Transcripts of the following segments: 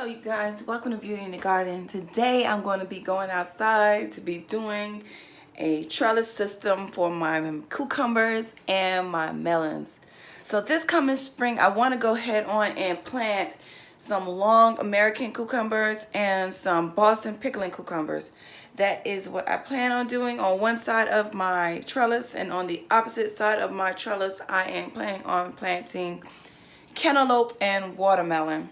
Hello you guys, welcome to Beauty in the Garden. Today I'm going to be going outside to be doing a trellis system for my cucumbers and my melons. So this coming spring I want to go ahead on and plant some long American cucumbers and some Boston pickling cucumbers. That is what I plan on doing on one side of my trellis, and on the opposite side of my trellis I am planning on planting cantaloupe and watermelon.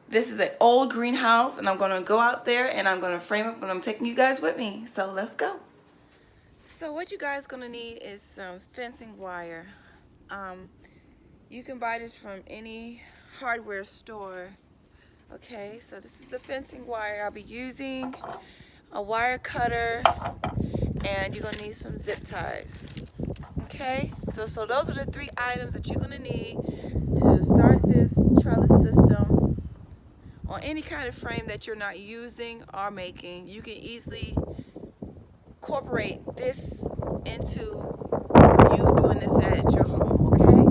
This is an old greenhouse, and I'm going to go out there and I'm going to frame it, and I'm taking you guys with me. So let's go. So what you guys going to need is some fencing wire. You can buy this from any hardware store. Okay, so this is the fencing wire. I'll be using a wire cutter, and you're going to need some zip ties. Okay, so those are the three items that you're going to need to start this trellis system on any kind of frame that you're not using or making. You can easily incorporate this into you doing this at your home, okay?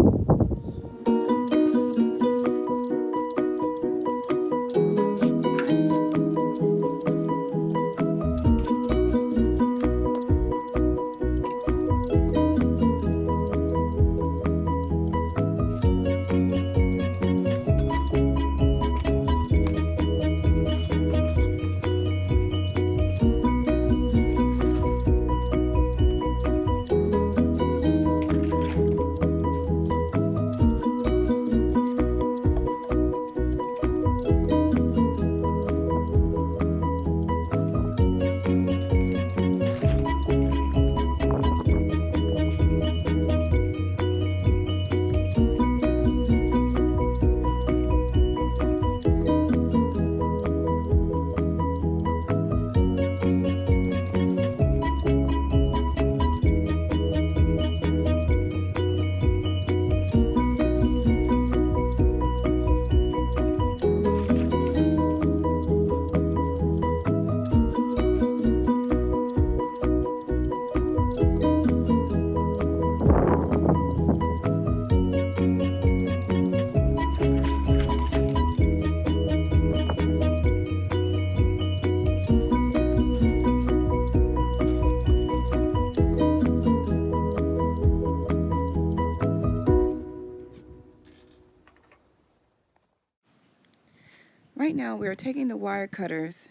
Right now we're taking the wire cutters.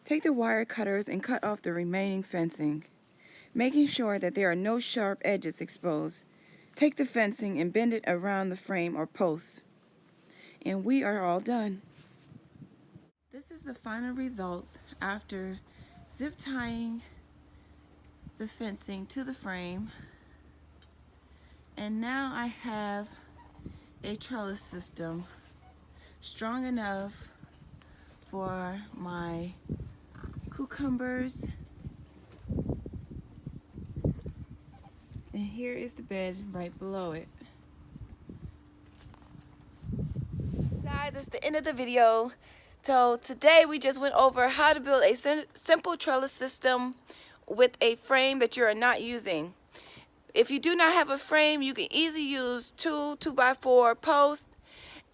Take the wire cutters and cut off the remaining fencing, making sure that there are no sharp edges exposed. Take the fencing and bend it around the frame or post. And we are all done. This is the final results after zip tying the fencing to the frame. And now I have a trellis system strong enough for my cucumbers. And here is the bed right below it. Guys, it's the end of the video. So today we just went over how to build a simple trellis system with a frame that you are not using. If you do not have a frame, you can easily use two 2x4 posts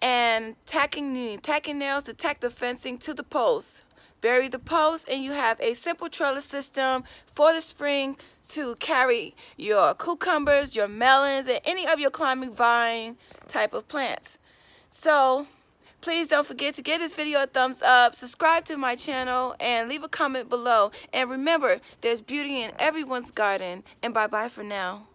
and tacking nails to tack the fencing to the post. Bury the post and you have a simple trellis system for the spring to carry your cucumbers, your melons, and any of your climbing vine type of plants. So please don't forget to give this video a thumbs up, subscribe to my channel, and leave a comment below. And remember, there's beauty in everyone's garden. And bye-bye for now.